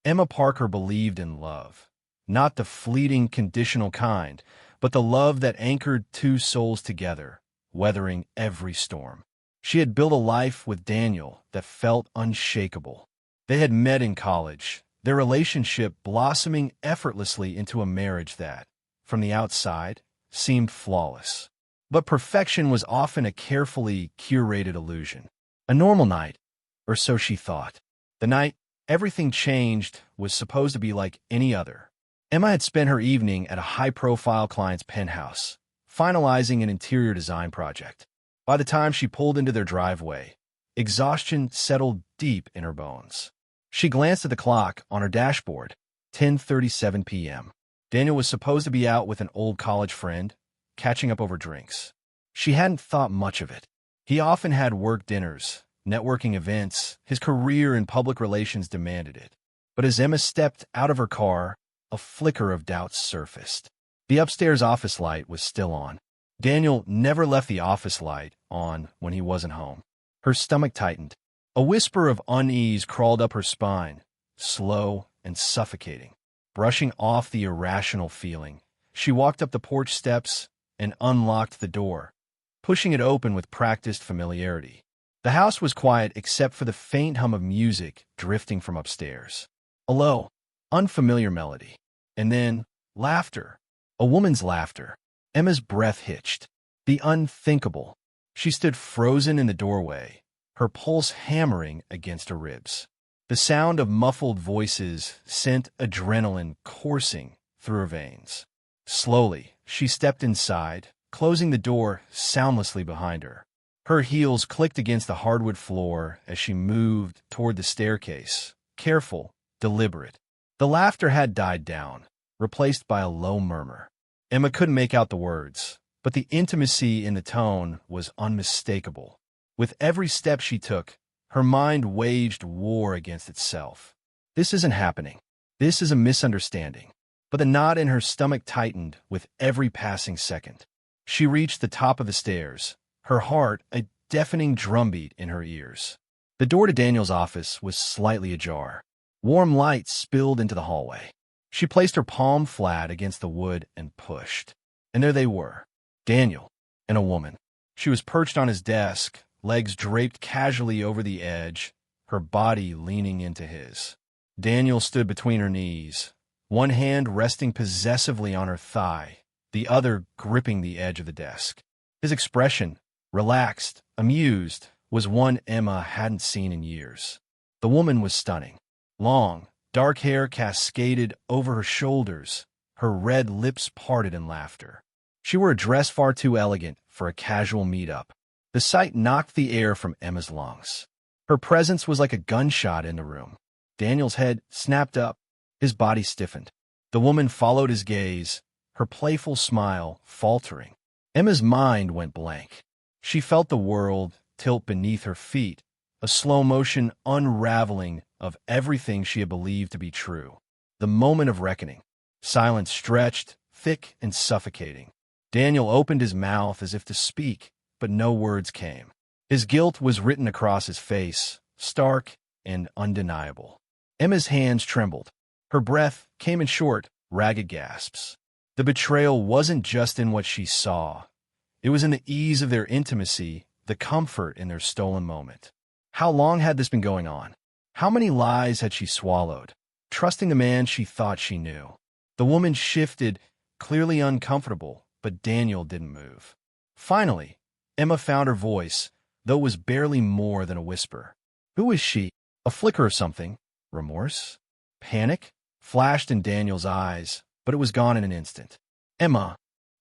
Emma Parker believed in love, not the fleeting, conditional kind, but the love that anchored two souls together, weathering every storm. She had built a life with Daniel that felt unshakable. They had met in college, their relationship blossoming effortlessly into a marriage that, from the outside, seemed flawless. But perfection was often a carefully curated illusion. A normal night, or so she thought. The night everything changed was supposed to be like any other. Emma had spent her evening at a high-profile client's penthouse, finalizing an interior design project. By the time she pulled into their driveway, exhaustion settled deep in her bones. She glanced at the clock on her dashboard, 10:37 p.m. Daniel was supposed to be out with an old college friend, catching up over drinks. She hadn't thought much of it. He often had work dinners, networking events, his career in public relations demanded it. But as Emma stepped out of her car, a flicker of doubt surfaced. The upstairs office light was still on. Daniel never left the office light on when he wasn't home. Her stomach tightened. A whisper of unease crawled up her spine, slow and suffocating. Brushing off the irrational feeling, she walked up the porch steps and unlocked the door, pushing it open with practiced familiarity. The house was quiet except for the faint hum of music drifting from upstairs. A low, unfamiliar melody. And then, laughter. A woman's laughter. Emma's breath hitched. The unthinkable. She stood frozen in the doorway, her pulse hammering against her ribs. The sound of muffled voices sent adrenaline coursing through her veins. Slowly, she stepped inside, closing the door soundlessly behind her. Her heels clicked against the hardwood floor as she moved toward the staircase, careful, deliberate. The laughter had died down, replaced by a low murmur. Emma couldn't make out the words, but the intimacy in the tone was unmistakable. With every step she took, her mind waged war against itself. This isn't happening. This is a misunderstanding. But the knot in her stomach tightened with every passing second. She reached the top of the stairs, her heart a deafening drumbeat in her ears. The door to Daniel's office was slightly ajar. Warm light spilled into the hallway. She placed her palm flat against the wood and pushed. And there they were, Daniel and a woman. She was perched on his desk, legs draped casually over the edge, her body leaning into his. Daniel stood between her knees, one hand resting possessively on her thigh, the other gripping the edge of the desk. His expression, relaxed, amused, was one Emma hadn't seen in years. The woman was stunning. Long, dark hair cascaded over her shoulders, her red lips parted in laughter. She wore a dress far too elegant for a casual meet-up. The sight knocked the air from Emma's lungs. Her presence was like a gunshot in the room. Daniel's head snapped up, his body stiffened. The woman followed his gaze, her playful smile faltering. Emma's mind went blank. She felt the world tilt beneath her feet, a slow-motion unraveling of everything she had believed to be true. The moment of reckoning. Silence stretched, thick and suffocating. Daniel opened his mouth as if to speak, but no words came. His guilt was written across his face, stark and undeniable. Emma's hands trembled. Her breath came in short, ragged gasps. The betrayal wasn't just in what she saw. It was in the ease of their intimacy, the comfort in their stolen moment. How long had this been going on? How many lies had she swallowed, trusting the man she thought she knew? The woman shifted, clearly uncomfortable, but Daniel didn't move. Finally, Emma found her voice, though it was barely more than a whisper. Who is she? A flicker of something. Remorse? Panic? Flashed in Daniel's eyes, but it was gone in an instant. Emma.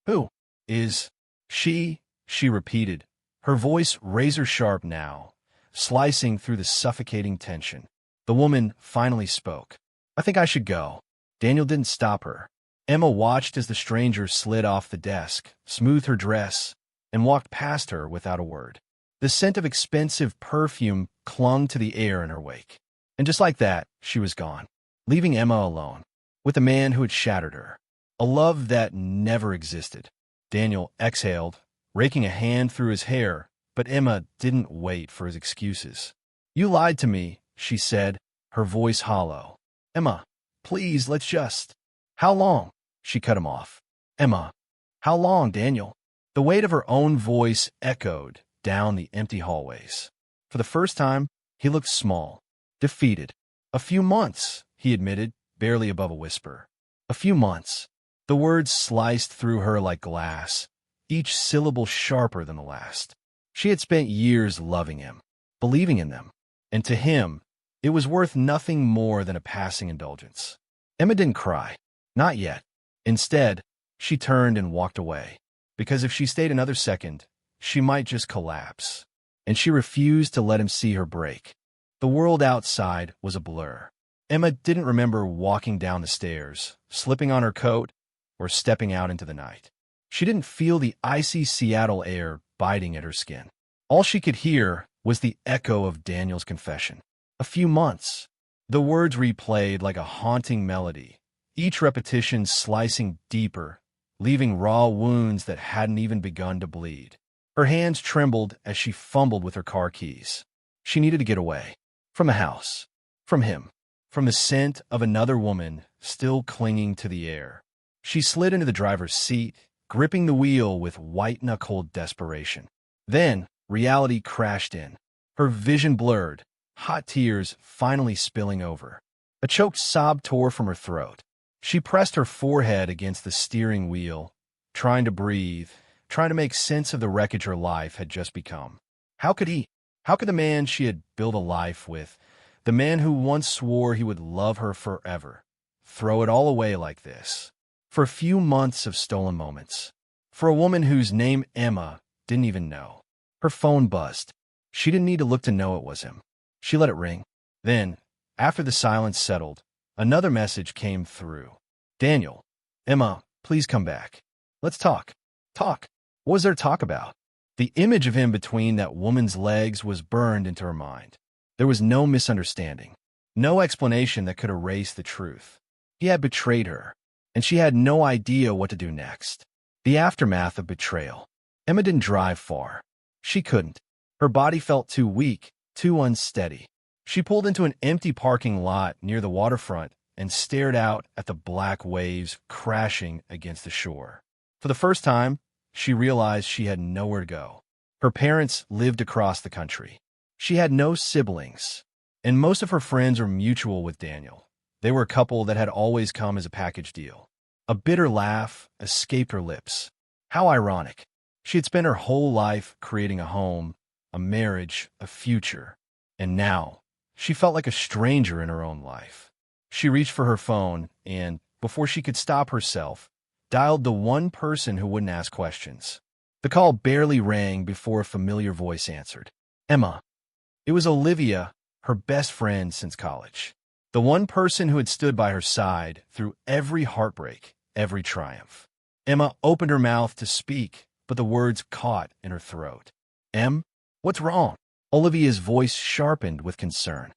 Who? Is she? She repeated, her voice razor-sharp now, slicing through the suffocating tension. The woman finally spoke. I think I should go. Daniel didn't stop her. Emma watched as the stranger slid off the desk, smoothed her dress, and walked past her without a word. The scent of expensive perfume clung to the air in her wake. And just like that, she was gone, leaving Emma alone, with a man who had shattered her. A love that never existed. Daniel exhaled, raking a hand through his hair, but Emma didn't wait for his excuses. You lied to me, she said, her voice hollow. Emma, please, let's just. How long? She cut him off. Emma, how long, Daniel? The weight of her own voice echoed down the empty hallways. For the first time, he looked small, defeated. A few months, he admitted, barely above a whisper. A few months. The words sliced through her like glass, each syllable sharper than the last. She had spent years loving him, believing in them, and to him, it was worth nothing more than a passing indulgence. Emma didn't cry. Not yet. Instead, she turned and walked away, because if she stayed another second, she might just collapse. And she refused to let him see her break. The world outside was a blur. Emma didn't remember walking down the stairs, slipping on her coat, or stepping out into the night. She didn't feel the icy Seattle air biting at her skin. All she could hear was the echo of Daniel's confession. A few months. The words replayed like a haunting melody, each repetition slicing deeper, leaving raw wounds that hadn't even begun to bleed. Her hands trembled as she fumbled with her car keys. She needed to get away. From the house. From him. From the scent of another woman still clinging to the air. She slid into the driver's seat, gripping the wheel with white-knuckled desperation. Then, reality crashed in. Her vision blurred, hot tears finally spilling over. A choked sob tore from her throat. She pressed her forehead against the steering wheel, trying to breathe, trying to make sense of the wreckage her life had just become. How could the man she had built a life with, the man who once swore he would love her forever, throw it all away like this? For a few months of stolen moments. For a woman whose name Emma didn't even know. Her phone buzzed. She didn't need to look to know it was him. She let it ring. Then, after the silence settled, another message came through. Daniel, Emma, please come back. Let's talk. Talk. What was there to talk about? The image of him between that woman's legs was burned into her mind. There was no misunderstanding, no explanation that could erase the truth. He had betrayed her, and she had no idea what to do next. The aftermath of betrayal. Emma didn't drive far. She couldn't. Her body felt too weak, too unsteady. She pulled into an empty parking lot near the waterfront and stared out at the black waves crashing against the shore. For the first time, she realized she had nowhere to go. Her parents lived across the country. She had no siblings, and most of her friends were mutual with Daniel. They were a couple that had always come as a package deal. A bitter laugh escaped her lips. How ironic. She had spent her whole life creating a home, a marriage, a future, and now she felt like a stranger in her own life. She reached for her phone and, before she could stop herself, dialed the one person who wouldn't ask questions. The call barely rang before a familiar voice answered. Emma. It was Olivia, her best friend since college. The one person who had stood by her side through every heartbreak, every triumph. Emma opened her mouth to speak, but the words caught in her throat. Em, what's wrong? Olivia's voice sharpened with concern.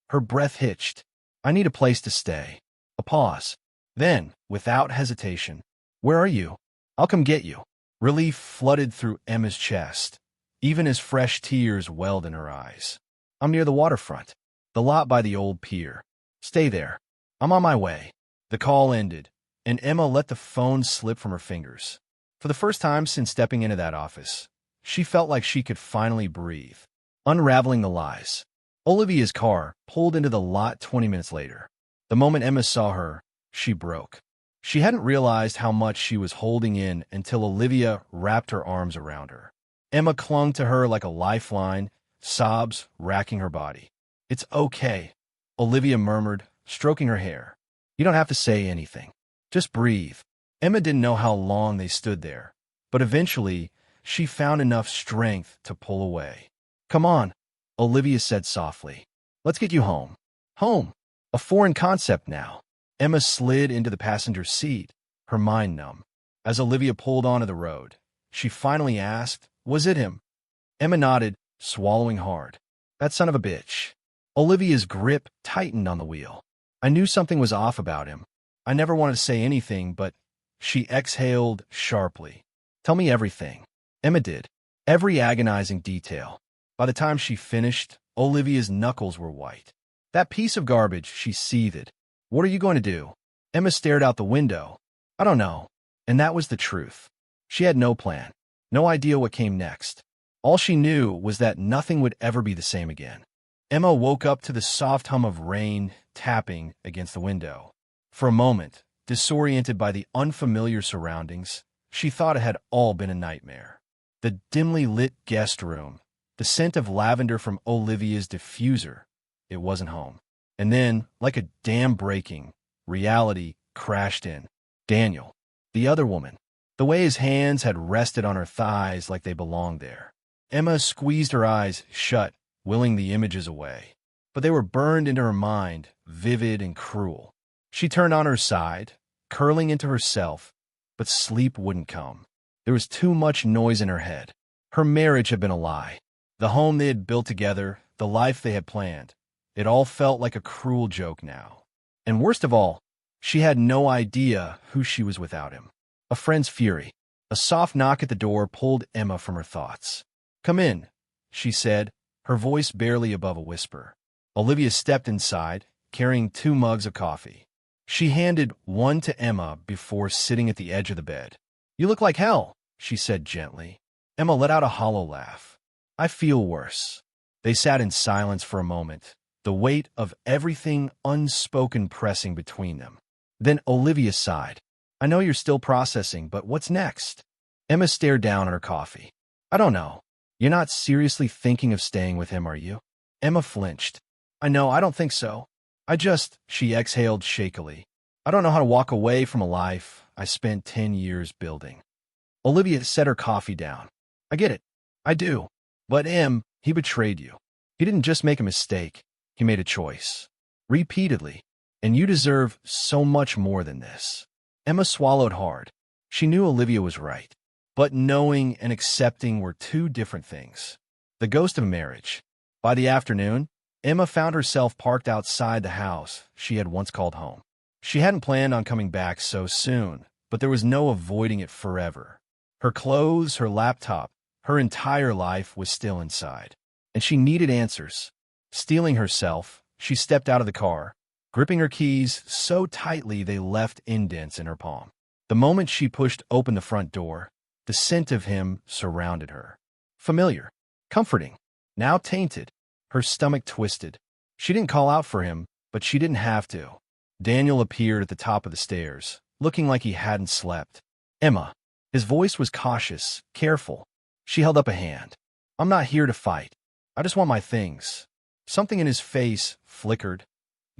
Her breath hitched. I need a place to stay. A pause. Then, without hesitation, where are you? I'll come get you. Relief flooded through Emma's chest, even as fresh tears welled in her eyes. I'm near the waterfront, the lot by the old pier. Stay there. I'm on my way. The call ended, and Emma let the phone slip from her fingers. For the first time since stepping into that office, she felt like she could finally breathe. Unraveling the lies. Olivia's car pulled into the lot 20 minutes later. The moment Emma saw her, she broke. She hadn't realized how much she was holding in until Olivia wrapped her arms around her. Emma clung to her like a lifeline, sobs racking her body. It's okay, Olivia murmured, stroking her hair. You don't have to say anything. Just breathe. Emma didn't know how long they stood there, but eventually she found enough strength to pull away. Come on, Olivia said softly. Let's get you home. Home. A foreign concept now. Emma slid into the passenger seat, her mind numb. As Olivia pulled onto the road, she finally asked, was it him? Emma nodded, swallowing hard. That son of a bitch. Olivia's grip tightened on the wheel. I knew something was off about him. I never wanted to say anything, but she exhaled sharply. Tell me everything. Emma did. Every agonizing detail. By the time she finished, Olivia's knuckles were white. That piece of garbage, she seethed. What are you going to do? Emma stared out the window. I don't know. And that was the truth. She had no plan, no idea what came next. All she knew was that nothing would ever be the same again. Emma woke up to the soft hum of rain tapping against the window. For a moment, disoriented by the unfamiliar surroundings, she thought it had all been a nightmare. The dimly lit guest room, the scent of lavender from Olivia's diffuser. It wasn't home. And then, like a dam breaking, reality crashed in. Daniel, the other woman, the way his hands had rested on her thighs like they belonged there. Emma squeezed her eyes shut, willing the images away. But they were burned into her mind, vivid and cruel. She turned on her side, curling into herself, but sleep wouldn't come. There was too much noise in her head. Her marriage had been a lie. The home they had built together, the life they had planned. It all felt like a cruel joke now. And worst of all, she had no idea who she was without him. A friend's fury. A soft knock at the door pulled Emma from her thoughts. "Come in," she said, her voice barely above a whisper. Olivia stepped inside, carrying 2 mugs of coffee. She handed one to Emma before sitting at the edge of the bed. "You look like hell," she said gently. Emma let out a hollow laugh. "I feel worse." They sat in silence for a moment, the weight of everything unspoken pressing between them. Then Olivia sighed. "I know you're still processing, but what's next?" Emma stared down at her coffee. "I don't know. You're not seriously thinking of staying with him, are you?" Emma flinched. "I know, I don't think so. She exhaled shakily. "I don't know how to walk away from a life I spent 10 years building." Olivia set her coffee down. "I get it. I do. But he betrayed you. He didn't just make a mistake. He made a choice. Repeatedly. And you deserve so much more than this." Emma swallowed hard. She knew Olivia was right. But knowing and accepting were 2 different things. The ghost of marriage. By the afternoon, Emma found herself parked outside the house she had once called home. She hadn't planned on coming back so soon, but there was no avoiding it forever. Her clothes, her laptop, her entire life was still inside. And she needed answers. Steeling herself, she stepped out of the car, gripping her keys so tightly they left indents in her palm. The moment she pushed open the front door, the scent of him surrounded her. Familiar, comforting, now tainted. Her stomach twisted. She didn't call out for him, but she didn't have to. Daniel appeared at the top of the stairs, looking like he hadn't slept. "Emma." His voice was cautious, careful. She held up a hand. "I'm not here to fight. I just want my things." Something in his face flickered.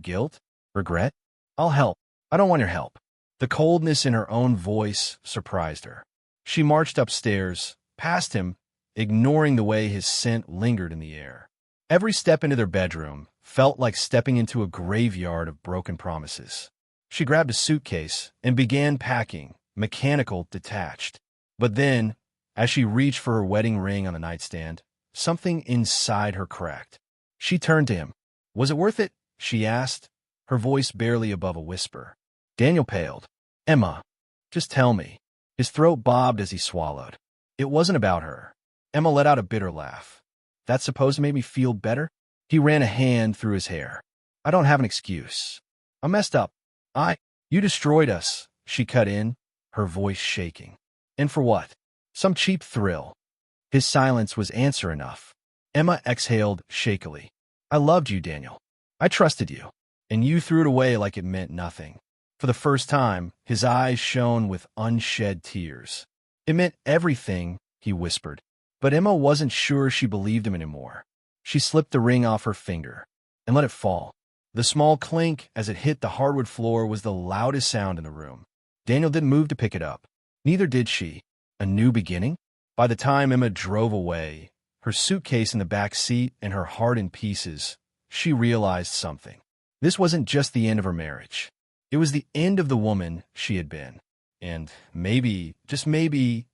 Guilt? Regret? "I'll help." "I don't want your help." The coldness in her own voice surprised her. She marched upstairs, past him, ignoring the way his scent lingered in the air. Every step into their bedroom felt like stepping into a graveyard of broken promises. She grabbed a suitcase and began packing, mechanical, detached. But then, as she reached for her wedding ring on the nightstand, something inside her cracked. She turned to him. "Was it worth it?" she asked, her voice barely above a whisper. Daniel paled. "Emma, just tell me." His throat bobbed as he swallowed. It wasn't about her. Emma let out a bitter laugh. "That's supposed to make me feel better?" He ran a hand through his hair. "I don't have an excuse. I messed up. You destroyed us," she cut in, her voice shaking. "And for what? Some cheap thrill." His silence was answer enough. Emma exhaled shakily. "I loved you, Daniel. I trusted you. And you threw it away like it meant nothing." For the first time, his eyes shone with unshed tears. "It meant everything," he whispered. But Emma wasn't sure she believed him anymore. She slipped the ring off her finger and let it fall. The small clink as it hit the hardwood floor was the loudest sound in the room. Daniel didn't move to pick it up. Neither did she. A new beginning? By the time Emma drove away, her suitcase in the back seat and her heart in pieces, she realized something. This wasn't just the end of her marriage. It was the end of the woman she had been. And maybe, just maybe,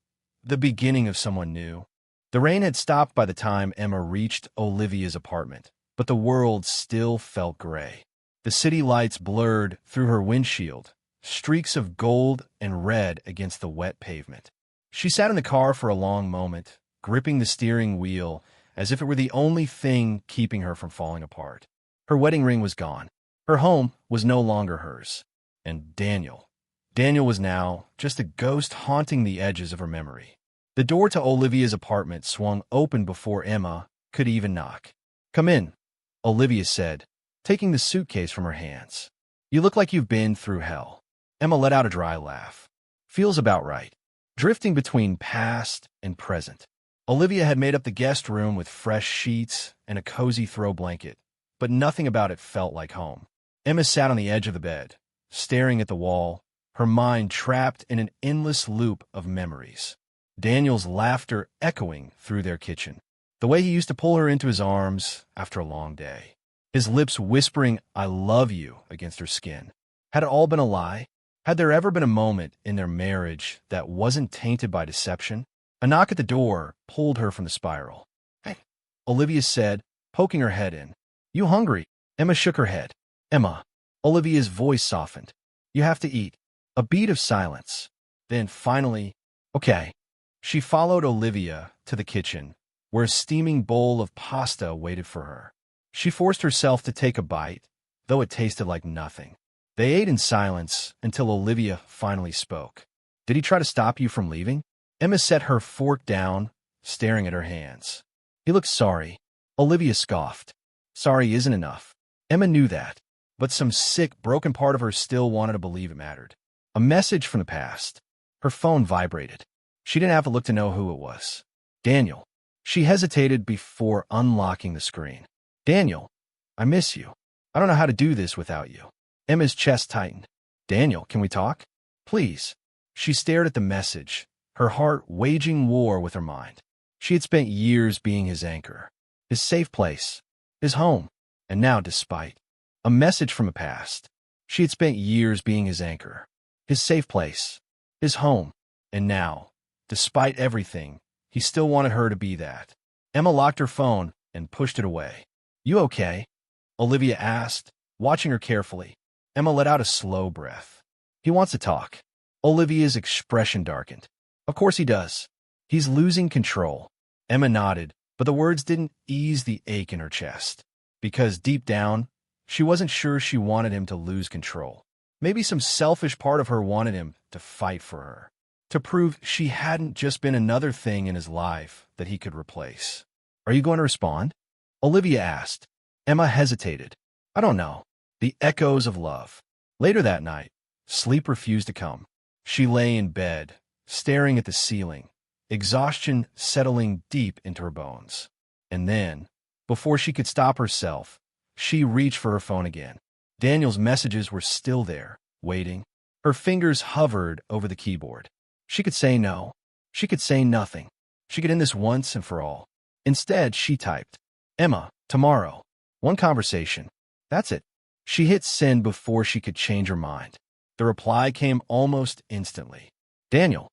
the beginning of someone new. The rain had stopped by the time Emma reached Olivia's apartment, but the world still felt gray. The city lights blurred through her windshield, streaks of gold and red against the wet pavement. She sat in the car for a long moment, gripping the steering wheel as if it were the only thing keeping her from falling apart. Her wedding ring was gone. Her home was no longer hers. And Daniel was now just a ghost haunting the edges of her memory. The door to Olivia's apartment swung open before Emma could even knock. "Come in," Olivia said, taking the suitcase from her hands. "You look like you've been through hell." Emma let out a dry laugh. "Feels about right." Drifting between past and present. Olivia had made up the guest room with fresh sheets and a cozy throw blanket, but nothing about it felt like home. Emma sat on the edge of the bed, staring at the wall, her mind trapped in an endless loop of memories. Daniel's laughter echoing through their kitchen. The way he used to pull her into his arms after a long day. His lips whispering, "I love you," against her skin. Had it all been a lie? Had there ever been a moment in their marriage that wasn't tainted by deception? A knock at the door pulled her from the spiral. "Hey," Olivia said, poking her head in. "You hungry?" Emma shook her head. "Emma," Olivia's voice softened. "You have to eat." A beat of silence. Then finally, "Okay." She followed Olivia to the kitchen, where a steaming bowl of pasta waited for her. She forced herself to take a bite, though it tasted like nothing. They ate in silence until Olivia finally spoke. "Did he try to stop you from leaving?" Emma set her fork down, staring at her hands. "He looked sorry." Olivia scoffed. "Sorry isn't enough." Emma knew that, but some sick, broken part of her still wanted to believe it mattered. A message from the past. Her phone vibrated. She didn't have to look to know who it was. "Daniel." She hesitated before unlocking the screen. "Daniel, I miss you. I don't know how to do this without you." Emma's chest tightened. "Daniel, can we talk? Please." She stared at the message, her heart waging war with her mind. She had spent years being his anchor, his safe place, his home. And now, despite a message from the past, she had spent years being his anchor, his safe place, his home. And now, despite everything, he still wanted her to be that. Emma locked her phone and pushed it away. "You okay?" Olivia asked, watching her carefully. Emma let out a slow breath. "He wants to talk." Olivia's expression darkened. "Of course he does. He's losing control." Emma nodded, but the words didn't ease the ache in her chest. Because deep down, she wasn't sure she wanted him to lose control. Maybe some selfish part of her wanted him to fight for her, to prove she hadn't just been another thing in his life that he could replace. "Are you going to respond?" Olivia asked. Emma hesitated. "I don't know." The echoes of love. Later that night, sleep refused to come. She lay in bed, staring at the ceiling, exhaustion settling deep into her bones. And then, before she could stop herself, she reached for her phone again. Daniel's messages were still there, waiting. Her fingers hovered over the keyboard. She could say no. She could say nothing. She could end this once and for all. Instead, she typed, "Emma, tomorrow. One conversation. That's it." She hit send before she could change her mind. The reply came almost instantly. "Daniel,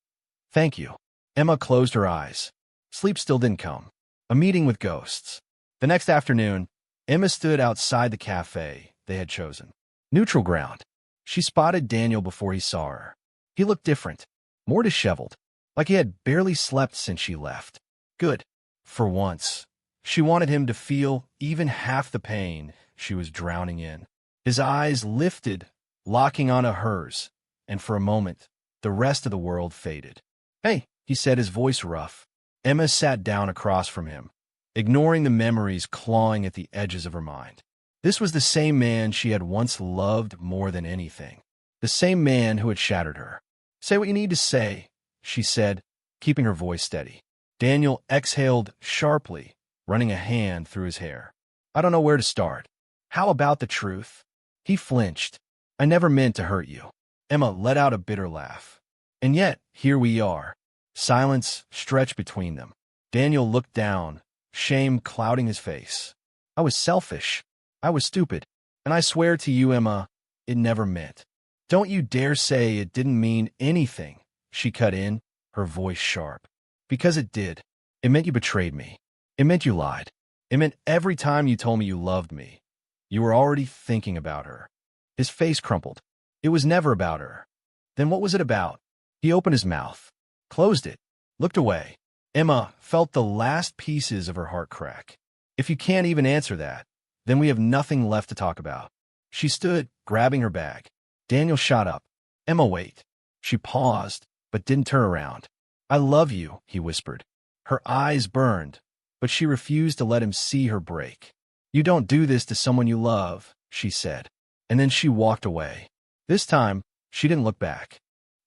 thank you." Emma closed her eyes. Sleep still didn't come. A meeting with ghosts. The next afternoon, Emma stood outside the cafe they had chosen. Neutral ground. She spotted Daniel before he saw her. He looked different, more disheveled, like he had barely slept since she left. Good. For once, she wanted him to feel even half the pain she was drowning in. His eyes lifted, locking onto hers, and for a moment, the rest of the world faded. "Hey," he said, his voice rough. Emma sat down across from him, ignoring the memories clawing at the edges of her mind. This was the same man she had once loved more than anything. The same man who had shattered her. "Say what you need to say," she said, keeping her voice steady. Daniel exhaled sharply, running a hand through his hair. "I don't know where to start. How about the truth?" He flinched. "I never meant to hurt you." Emma let out a bitter laugh. "And yet, here we are." Silence stretched between them. Daniel looked down, shame clouding his face. "I was selfish. I was stupid. And I swear to you, Emma, it never meant." "Don't you dare say it didn't mean anything," she cut in, her voice sharp. "Because it did. It meant you betrayed me. It meant you lied. It meant every time you told me you loved me, you were already thinking about her." His face crumpled. "It was never about her." "Then what was it about?" He opened his mouth, closed it, looked away. Emma felt the last pieces of her heart crack. "If you can't even answer that, then we have nothing left to talk about." She stood, grabbing her bag. Daniel shot up. Emma, wait. She paused, but didn't turn around. I love you, he whispered. Her eyes burned, but she refused to let him see her break. You don't do this to someone you love, she said. And then she walked away. This time, she didn't look back.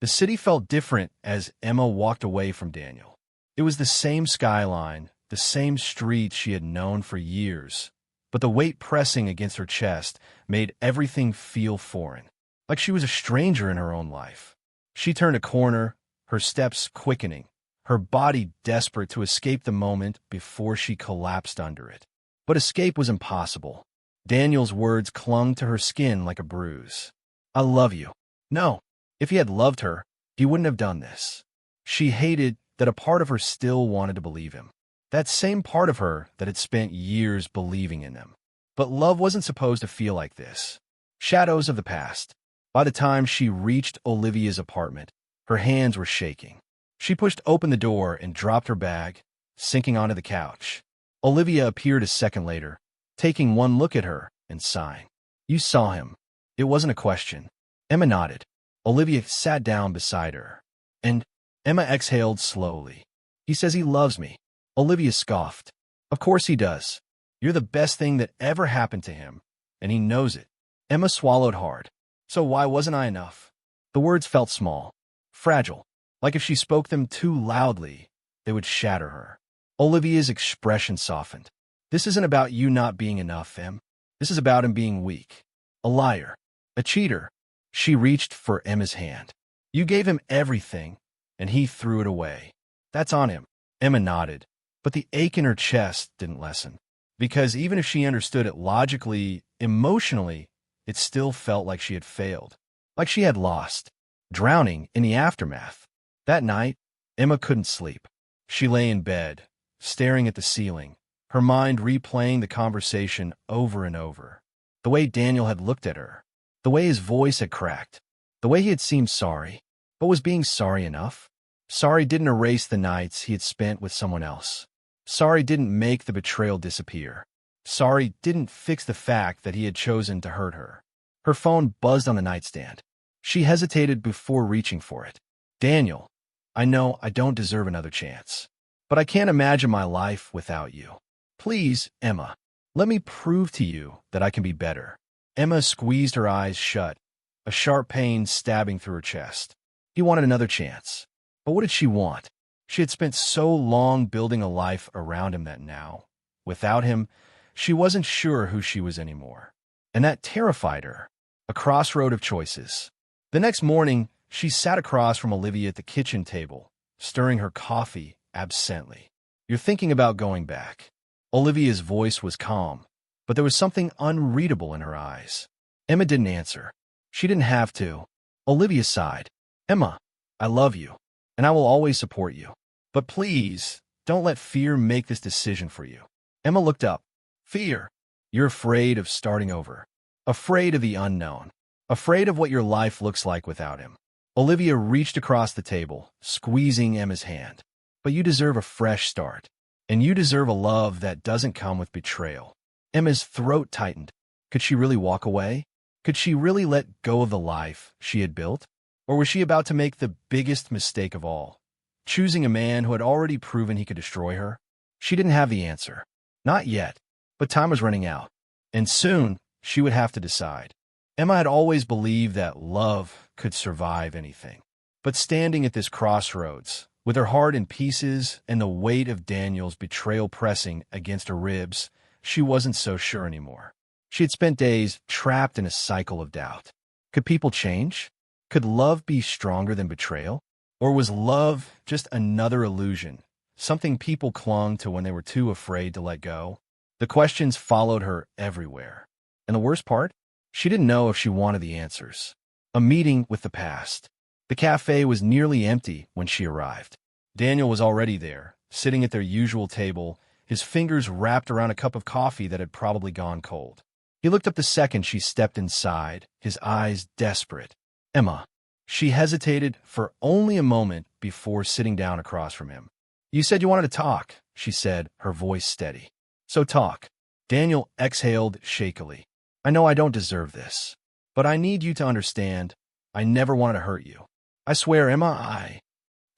The city felt different as Emma walked away from Daniel. It was the same skyline, the same streets she had known for years, but the weight pressing against her chest made everything feel foreign, like she was a stranger in her own life. She turned a corner, her steps quickening, her body desperate to escape the moment before she collapsed under it. But escape was impossible. Daniel's words clung to her skin like a bruise. I love you. No, if he had loved her, he wouldn't have done this. She hated that a part of her still wanted to believe him. That same part of her that had spent years believing in him. But love wasn't supposed to feel like this. Shadows of the past. By the time she reached Olivia's apartment, her hands were shaking. She pushed open the door and dropped her bag, sinking onto the couch. Olivia appeared a second later, taking one look at her and sighing. You saw him. It wasn't a question. Emma nodded. Olivia sat down beside her. And Emma exhaled slowly. He says he loves me. Olivia scoffed. Of course he does. You're the best thing that ever happened to him, and he knows it. Emma swallowed hard. So why wasn't I enough? The words felt small, fragile, like if she spoke them too loudly, they would shatter her. Olivia's expression softened. This isn't about you not being enough, Em. This is about him being weak. A liar. A cheater. She reached for Emma's hand. You gave him everything, and he threw it away. That's on him. Emma nodded, but the ache in her chest didn't lessen. Because even if she understood it logically, emotionally, it still felt like she had failed. Like she had lost. Drowning in the aftermath. That night, Emma couldn't sleep. She lay in bed, staring at the ceiling, her mind replaying the conversation over and over. The way Daniel had looked at her. The way his voice had cracked. The way he had seemed sorry. But was being sorry enough? Sorry didn't erase the nights he had spent with someone else. Sorry didn't make the betrayal disappear. Sorry didn't fix the fact that he had chosen to hurt her. Her phone buzzed on the nightstand. She hesitated before reaching for it. Daniel, I know I don't deserve another chance, but I can't imagine my life without you. Please, Emma, let me prove to you that I can be better. Emma squeezed her eyes shut, a sharp pain stabbing through her chest. He wanted another chance. But what did she want? She had spent so long building a life around him that now, without him, she wasn't sure who she was anymore. And that terrified her. A crossroad of choices. The next morning, she sat across from Olivia at the kitchen table, stirring her coffee absently. You're thinking about going back. Olivia's voice was calm, but there was something unreadable in her eyes. Emma didn't answer. She didn't have to. Olivia sighed. Emma, I love you, and I will always support you. But please, don't let fear make this decision for you. Emma looked up. Fear. You're afraid of starting over. Afraid of the unknown. Afraid of what your life looks like without him. Olivia reached across the table, squeezing Emma's hand. But you deserve a fresh start. And you deserve a love that doesn't come with betrayal. Emma's throat tightened. Could she really walk away? Could she really let go of the life she had built? Or was she about to make the biggest mistake of all? Choosing a man who had already proven he could destroy her? She didn't have the answer. Not yet. But time was running out. And soon, she would have to decide. Emma had always believed that love could survive anything. But standing at this crossroads, with her heart in pieces and the weight of Daniel's betrayal pressing against her ribs, she wasn't so sure anymore. She had spent days trapped in a cycle of doubt. Could people change? Could love be stronger than betrayal? Or was love just another illusion, something people clung to when they were too afraid to let go? The questions followed her everywhere. And the worst part? She didn't know if she wanted the answers. A meeting with the past. The cafe was nearly empty when she arrived. Daniel was already there, sitting at their usual table, his fingers wrapped around a cup of coffee that had probably gone cold. He looked up the second she stepped inside, his eyes desperate. Emma. She hesitated for only a moment before sitting down across from him. You said you wanted to talk, she said, her voice steady. So talk. Daniel exhaled shakily. I know I don't deserve this, but I need you to understand I never wanted to hurt you. I swear, Emma,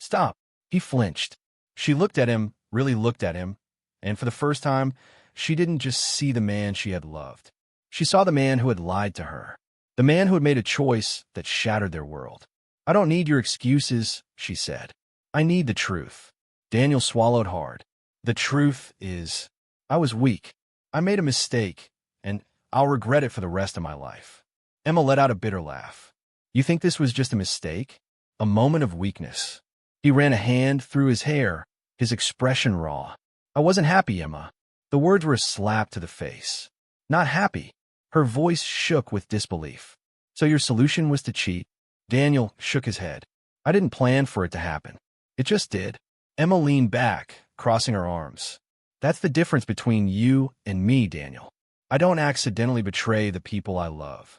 Stop. He flinched. She looked at him, really looked at him, and for the first time, she didn't just see the man she had loved. She saw the man who had lied to her, the man who had made a choice that shattered their world. I don't need your excuses, she said. I need the truth. Daniel swallowed hard. The truth is, I was weak. I made a mistake, and I'll regret it for the rest of my life. Emma let out a bitter laugh. You think this was just a mistake? A moment of weakness? He ran a hand through his hair, his expression raw. I wasn't happy, Emma. The words were a slap to the face. Not happy. Her voice shook with disbelief. So your solution was to cheat? Daniel shook his head. I didn't plan for it to happen. It just did. Emma leaned back, crossing her arms. That's the difference between you and me, Daniel. I don't accidentally betray the people I love.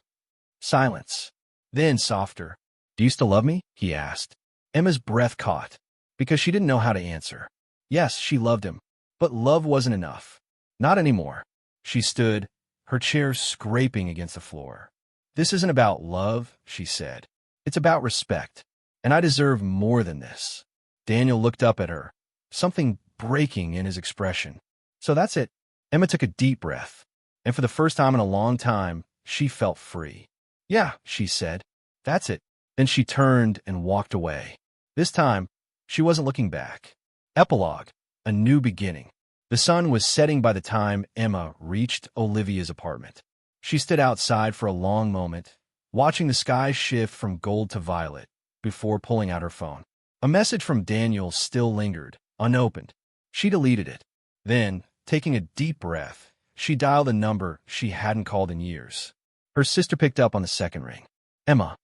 Silence. Then, softer. Do you still love me? He asked. Emma's breath caught, because she didn't know how to answer. Yes, she loved him, but love wasn't enough. Not anymore. She stood, her chair scraping against the floor. This isn't about love, she said. It's about respect, and I deserve more than this. Daniel looked up at her, something breaking in his expression. So that's it. Emma took a deep breath, and for the first time in a long time, she felt free. Yeah, she said. That's it. Then she turned and walked away. This time, she wasn't looking back. Epilogue, a new beginning. The sun was setting by the time Emma reached Olivia's apartment. She stood outside for a long moment, watching the sky shift from gold to violet, before pulling out her phone. A message from Daniel still lingered, unopened. She deleted it. Then, taking a deep breath, she dialed a number she hadn't called in years. Her sister picked up on the second ring. Emma.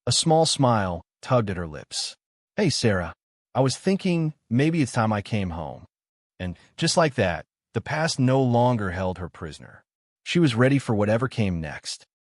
A small smile tugged at her lips. Hey, Sarah. I was thinking maybe it's time I came home. And just like that, the past no longer held her prisoner. She was ready for whatever came next.